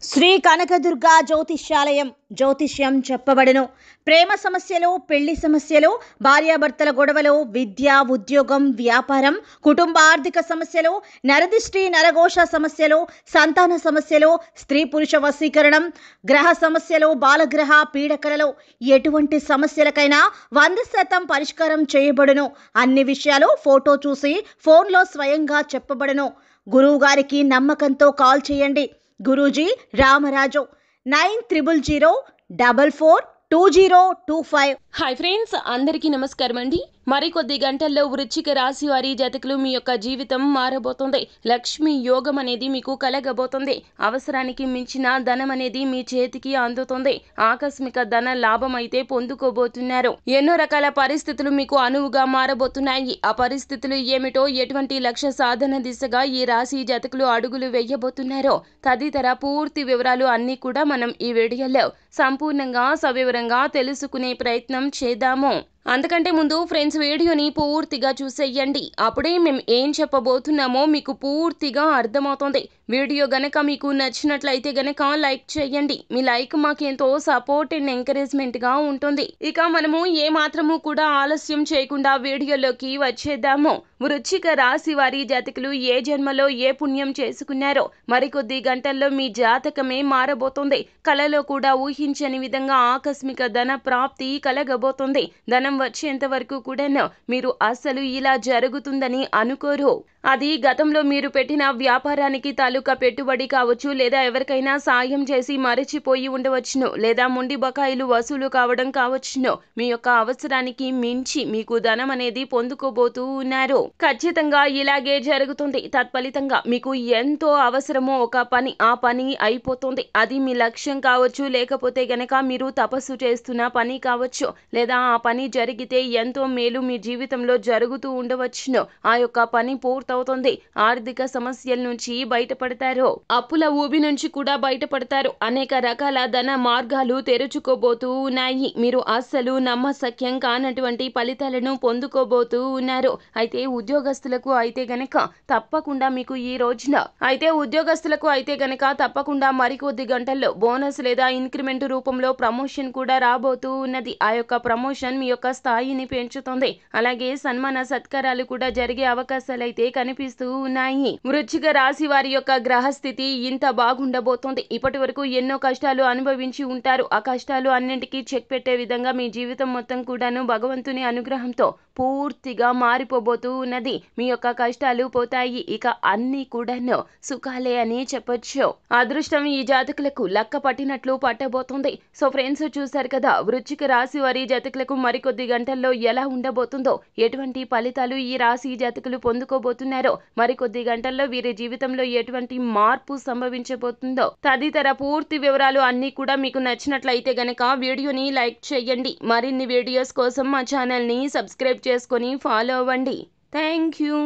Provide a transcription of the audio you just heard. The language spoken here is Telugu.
శ్రీ కనకదుర్గ జ్యోతిష్యాలయం జ్యోతిష్యం చెప్పబడును. ప్రేమ సమస్యలు, పెళ్లి సమస్యలు, భార్యాభర్తల గొడవలు, విద్య, ఉద్యోగం, వ్యాపారం, కుటుంబ ఆర్థిక సమస్యలు, నరదిష్టి, నరఘోష సమస్యలు, సంతాన సమస్యలు, స్త్రీ పురుష వశీకరణం, గ్రహ సమస్యలు, బాలగ్రహ పీడకలలో ఎటువంటి సమస్యలకైనా 100% పరిష్కారం చేయబడును. అన్ని విషయాలు ఫోటో చూసి ఫోన్లో స్వయంగా చెప్పబడును. గురువు గారికి నమ్మకంతో కాల్ చేయండి. గురూజీ రామరాజు 9300442025. హాయ్ ఫ్రెండ్స్, అందరికీ నమస్కారం అండి. మరికొద్ది గంటల్లో వృశ్చిక రాశి వారి జాతకులు మీ యొక్క జీవితం మారబోతుంది. లక్ష్మి యోగం అనేది మీకు కలగబోతుంది. అవసరానికి మించిన ధనం అనేది మీ చేతికి అందుతుంది. ఆకస్మిక ధన లాభం అయితే పొందుకోబోతున్నారు. ఎన్నో రకాల పరిస్థితులు మీకు అనువుగా మారబోతున్నాయి. ఆ పరిస్థితులు ఏమిటో, ఎటువంటి లక్ష్య సాధన దిశగా ఈ రాశి జాతకులు అడుగులు వేయబోతున్నారో తదితర పూర్తి వివరాలు అన్నీ కూడా మనం ఈ వీడియోలో సంపూర్ణంగా సవివరంగా తెలుసుకునే ప్రయత్నం చేద్దాము. అంతకంటే ముందు ఫ్రెండ్స్, వీడియోని పూర్తిగా చూసేయండి. అప్పుడే మేము ఏం చెప్పబోతున్నామో మీకు పూర్తిగా అర్థమవుతుంది. వీడియో గనక మీకు నచ్చినట్లయితే గనక లైక్ చేయండి. మీ లైక్ మాకెంతో సపోర్ట్ అండ్ ఎంకరేజ్మెంట్గా ఉంటుంది. ఇక మనము ఏ మాత్రము కూడా ఆలస్యం చేయకుండా వీడియోలోకి వచ్చేద్దాము. వృశ్చిక రాశి వారి జాతకులు ఏ జన్మలో ఏ పుణ్యం చేసుకున్నారో మరికొద్ది గంటల్లో మీ జాతకమే మారబోతుంది. కలలో కూడా ఊహించని విధంగా ఆకస్మిక ధన ప్రాప్తి కలగబోతుంది. ధనం వచ్చేంత వరకు కూడా మీరు అస్సలు ఇలా జరుగుతుందని అనుకోరు. అది గతంలో మీరు పెట్టిన వ్యాపారానికి తాలూకా పెట్టుబడి కావచ్చు, లేదా ఎవరికైనా సాయం చేసి మరచిపోయి ఉండవచ్చును, లేదా మొండి బకాయిలు వసూలు కావడం కావచ్చును. మీ యొక్క అవసరానికి మించి మీకు ధనం అనేది పొందుకోబోతూ ఉన్నారు. ఖచ్చితంగా ఇలాగే జరుగుతుంది. తత్ఫలితంగా మీకు ఎంతో అవసరమో ఒక పని, ఆ పని అయిపోతుంది. అది మీ లక్ష్యం కావచ్చు, లేకపోతే గనక మీరు తపస్సు చేస్తున్న పని కావచ్చు, లేదా ఆ పని జరిగితే ఎంతో మేలు మీ జీవితంలో జరుగుతూ ఉండవచ్చును. ఆ యొక్క పని పూర్తవుతుంది. ఆర్థిక సమస్యల నుంచి బయటపడతారు. అప్పుల ఊబి నుంచి కూడా బయటపడతారు. అనేక రకాల ధన మార్గాలు తెరుచుకోబోతూ ఉన్నాయి. మీరు అస్సలు నమ్మశక్యం కానటువంటి ఫలితాలను పొందుకోబోతూ ఉన్నారు. అయితే ఉద్యోగస్తులకు అయితే గనక తప్పకుండా మీకు ఈ రోజున తప్పకుండా మరికొద్ది గంటల్లో బోనస్ లేదా ఇంక్రిమెంట్ రూపంలో ప్రమోషన్ కూడా రాబోతూ ఉన్నది. ఆ యొక్క ప్రమోషన్ మీ యొక్క స్థాయిని పెంచుతుంది. అలాగే సన్మాన సత్కారాలు కూడా జరిగే అవకాశాలు అయితే కనిపిస్తూ ఉన్నాయి. వృశ్చిక రాశి వారి యొక్క గ్రహస్థితి ఇంత బాగుండబోతోంది. ఇప్పటి వరకు ఎన్నో కష్టాలు అనుభవించి ఉంటారు. ఆ కష్టాలు అన్నింటికీ చెక్ పెట్టే విధంగా మీ జీవితం మొత్తం కూడాను భగవంతుని అనుగ్రహంతో పూర్తిగా మారిపోబోతూ ఉన్నది. మీ యొక్క కష్టాలు పోతాయి. ఇక అన్ని కూడాను సుఖాలే అని చెప్పొచ్చు. అదృష్టం ఈ జాతకులకు లక్క పట్టినట్లు పట్టబోతుంది. సో ఫ్రెండ్స్, చూశారు కదా వృశ్చిక రాశి వారి జాతకులకు మరికొద్ది గంటల్లో ఎలా ఉండబోతుందో, ఎటువంటి ఫలితాలు ఈ రాశి జాతకులు పొందుకోబోతున్నారో, మరికొద్ది గంటల్లో వీరి జీవితంలో ఎటువంటి మార్పు సంభవించబోతుందో తదితర పూర్తి వివరాలు అన్నీ కూడా మీకు నచ్చినట్లయితే గనక వీడియోని లైక్ చేయండి. మరిన్ని వీడియోస్ కోసం మా ఛానల్ని సబ్స్క్రైబ్ చేసుకొని ఫాలో అవ్వండి. Thank you.